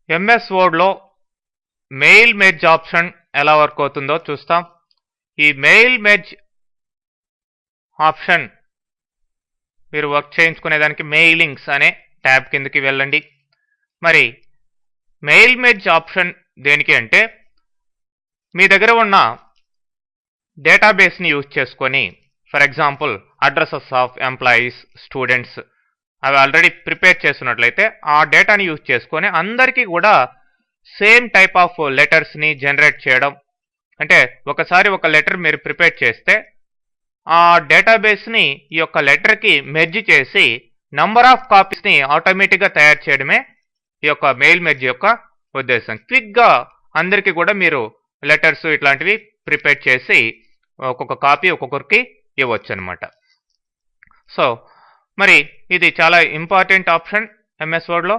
MS వర్డ్లో mail merge option ఎలా work అవుతుందో చూస్తాం. ఈ మెయిల్ మెర్జ్ ఆప్షన్ మీరు వర్క్ చేయించుకునేదానికి మెయిలింగ్స్ అనే ట్యాబ్ కిందకి వెళ్ళండి. మరి మెయిల్ మెర్జ్ ఆప్షన్ దేనికి అంటే మీ దగ్గర ఉన్న డేటాబేస్ని యూజ్ చేసుకొని, for example addresses of employees, students అవి ఆల్రెడీ ప్రిపేర్ చేస్తున్నట్లయితే ఆ డేటాని యూజ్ చేసుకొని అందరికీ కూడా సేమ్ టైప్ ఆఫ్ లెటర్స్ని జనరేట్ చేయడం. అంటే ఒకసారి ఒక లెటర్ మీరు ప్రిపేర్ చేస్తే ఆ డేటాబేస్ని ఈ యొక్క లెటర్కి మెర్జ్ చేసి నంబర్ ఆఫ్ కాపీస్ని ఆటోమేటిక్గా తయారు చేయడమే ఈ యొక్క మెయిల్ మెర్జ్ యొక్క ఉద్దేశం. క్విక్గా అందరికీ కూడా మీరు లెటర్స్ ఇట్లాంటివి ప్రిపేర్ చేసి ఒక్కొక్క కాపీ ఒక్కొక్కరికి ఇవ్వచ్చు అనమాట. సో మరి ఇది చాలా ఇంపార్టెంట్ ఆప్షన్ ఎంఎస్ వర్డ్లో.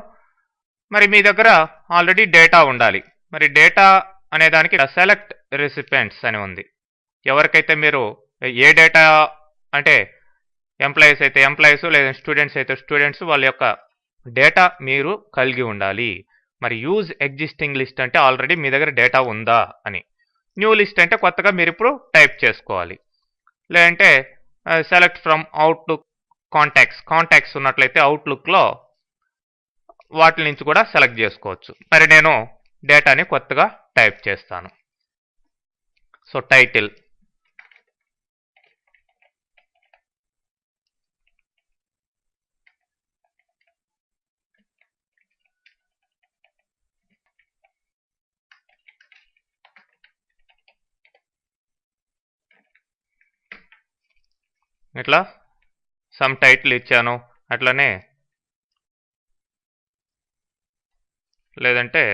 మరి మీ దగ్గర ఆల్రెడీ డేటా ఉండాలి. మరి డేటా అనే దానికి సెలెక్ట్ రెసిపియెంట్స్ అని ఉంది. ఎవరికైతే మీరు ఏ డేటా అంటే ఎంప్లాయీస్ అయితే ఎంప్లాయీస్ లేదా స్టూడెంట్స్ అయితే స్టూడెంట్స్ వాళ్ళ యొక్క డేటా మీరు కలిగి ఉండాలి. మరి యూజ్ ఎగ్జిస్టింగ్ లిస్ట్ అంటే ఆల్రెడీ మీ దగ్గర డేటా ఉందా అని, న్యూ లిస్ట్ అంటే కొత్తగా మీరు ఇప్పుడు టైప్ చేసుకోవాలి. లేదంటే సెలెక్ట్ ఫ్రమ్ అవుట్లుక్ కాంటాక్ట్స్ ఉన్నట్లయితే అవుట్లుక్లో వాటి నుంచి కూడా సెలెక్ట్ చేసుకోవచ్చు. మరి నేను డేటాని కొత్తగా టైప్ చేస్తాను. సో టైటిల్, ఇట్లా సమ్ టైటిల్ ఇచ్చాను. అట్లనే లేదంటే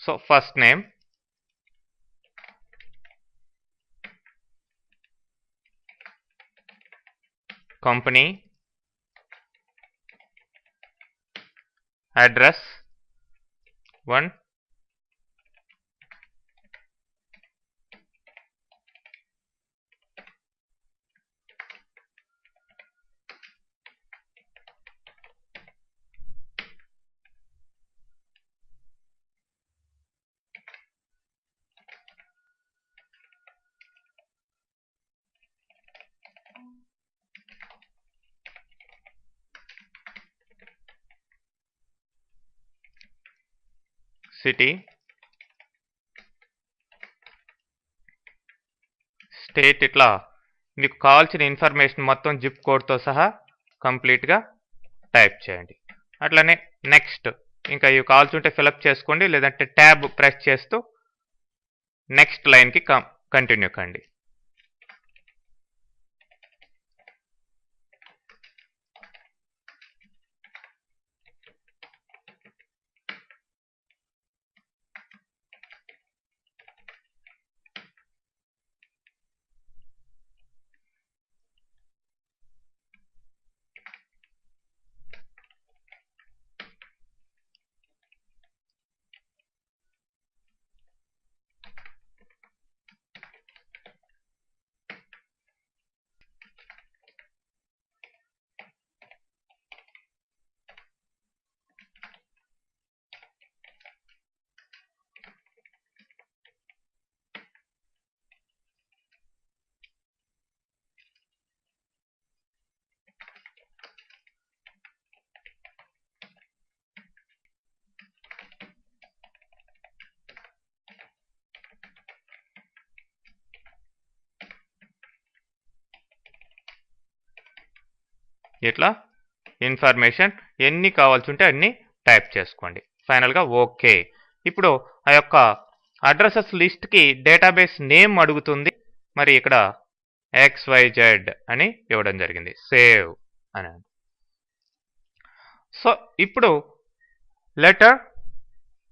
so first name, company, address 1, city, state. ఇట్లా మీకు కావాల్సిన ఇన్ఫర్మేషన్ మొత్తం జిప్ కోడ్తో సహా కంప్లీట్గా టైప్ చేయండి. అట్లనే నెక్స్ట్, ఇంకా ఇవి కావాల్సి ఉంటే ఫిలప్ చేసుకోండి, లేదంటే ట్యాబ్ ప్రెస్ చేస్తూ నెక్స్ట్ లైన్కి కంటిన్యూ కండి. ఇట్లా ఇన్ఫర్మేషన్ ఎన్ని కావాల్సి ఉంటే అన్ని టైప్ చేసుకోండి. ఫైనల్గా ఓకే. ఇప్పుడు ఆ యొక్క అడ్రసెస్ లిస్ట్కి డేటాబేస్ నేమ్ అడుగుతుంది. మరి ఇక్కడ XYZ అని ఇవ్వడం జరిగింది. సేవ్ అని. సో ఇప్పుడు లెటర్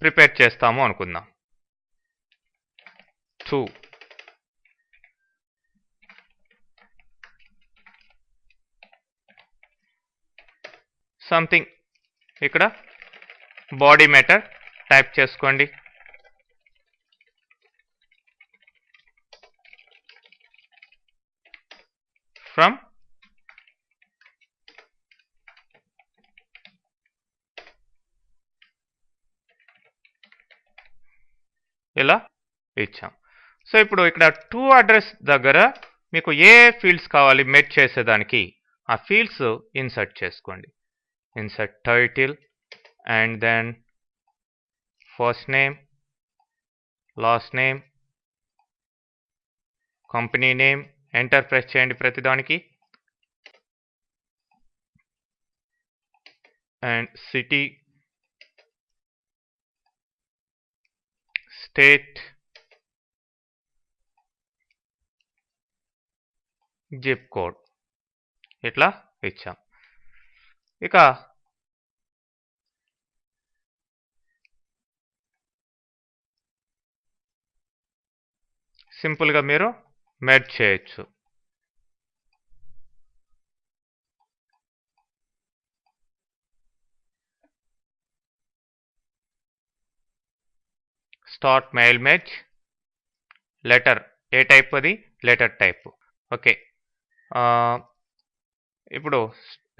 ప్రిపేర్ చేస్తాము అనుకుందాం. 2 సంథింగ్ ఇక్కడ బాడీ మెథడ్ టైప్ చేసుకోండి. ఫ్రమ్ ఇలా ఇచ్చాం. సో ఇప్పుడు ఇక్కడ టు అడ్రస్ దగ్గర మీకు ఏ ఫీల్డ్స్ కావాలి మెర్జ్ చేసేదానికి ఆ ఫీల్డ్స్ ఇన్సర్ట్ చేసుకోండి. Insert title and then first name, last name, company name, enter press చేయండి ప్రతిదానికి, and city, state, zip code ఇట్లా ఇచ్చాం. ఇక సింపుల్గా మీరు మెర్జ్ చేయొచ్చు. Start mail merge, letter A type అది లెటర్ టైప్. ఓకే, ఇప్పుడు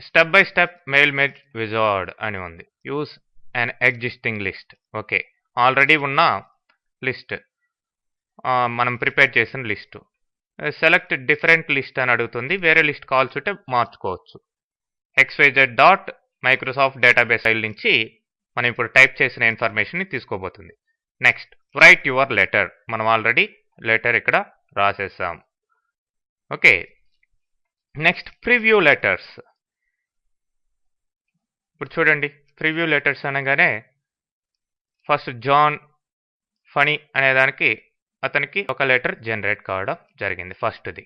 step by step mail merge wizard అని ఉంది. Use an existing list. Okay, already ఉన్న లిస్ట్, మనం ప్రిపేర్ చేసిన లిస్టు. సెలెక్ట్ డిఫరెంట్ లిస్ట్ అని అడుగుతుంది. వేరే లిస్ట్ కావాల్సి ఉంటే మార్చుకోవచ్చు. XYZ dot Microsoft database file నుంచి మనం ఇప్పుడు టైప్ చేసిన ఇన్ఫర్మేషన్ని తీసుకోబోతుంది. Next write your letter. మనం ఆల్రెడీ లెటర్ ఇక్కడ రాసేసాం. Okay, next preview letters. ఇప్పుడు చూడండి, ప్రివ్యూ లెటర్స్ అనగానే ఫస్ట్ జాన్ ఫనీ అనేదానికి అతనికి ఒక లెటర్ జనరేట్ కావడం జరిగింది. ఫస్ట్ది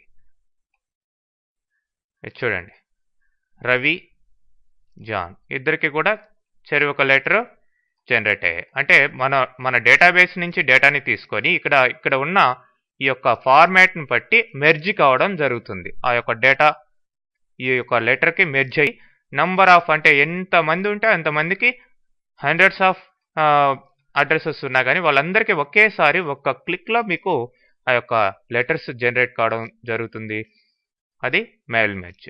చూడండి, రవి, జాన్ ఇద్దరికి కూడా చెరి ఒక లెటర్ జనరేట్ అయ్యాయి. అంటే మన డేటాబేస్ నుంచి డేటాని తీసుకొని ఇక్కడ ఉన్న ఈ యొక్క ఫార్మాట్ని బట్టి మెర్జ్ కావడం జరుగుతుంది. ఆ యొక్క డేటా ఈ యొక్క లెటర్కి మెర్జ్ అయ్యి నంబర్ ఆఫ్, అంటే ఎంతమంది ఉంటే అంతమందికి హండ్రెడ్స్ ఆఫ్ అడ్రసెస్ ఉన్నా కానీ వాళ్ళందరికీ ఒకేసారి ఒక్క క్లిక్లో మీకు ఆ యొక్క లెటర్స్ జనరేట్ కావడం జరుగుతుంది. అది మెయిల్ మెర్జ్.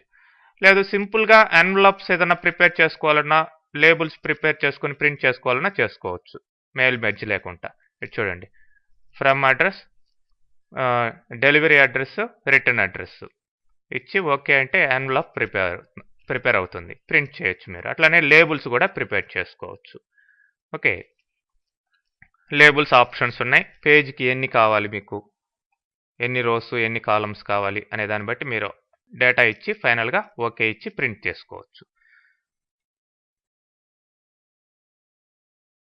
లేదు సింపుల్గా ఎన్వలప్స్ ఏదైనా ప్రిపేర్ చేసుకోవాలన్నా, లేబుల్స్ ప్రిపేర్ చేసుకొని ప్రింట్ చేసుకోవాలన్నా చేసుకోవచ్చు మెయిల్ మెర్జ్ లేకుండా. చూడండి, from address, delivery address, return address ఇచ్చి ఓకే అంటే ఎన్వలప్ ప్రిపేర్ అవుతుంది, ప్రింట్ చేయొచ్చు మీరు. అట్లానే లేబుల్స్ కూడా ప్రిపేర్ చేసుకోవచ్చు. ఓకే, లేబుల్స్ ఆప్షన్స్ ఉన్నాయి. పేజ్కి ఎన్ని కావాలి, మీకు ఎన్ని రోస్ ఎన్ని కాలమ్స్ కావాలి అనే దాన్ని బట్టి మీరు డేటా ఇచ్చి ఫైనల్గా ఓకే ఇచ్చి ప్రింట్ చేసుకోవచ్చు.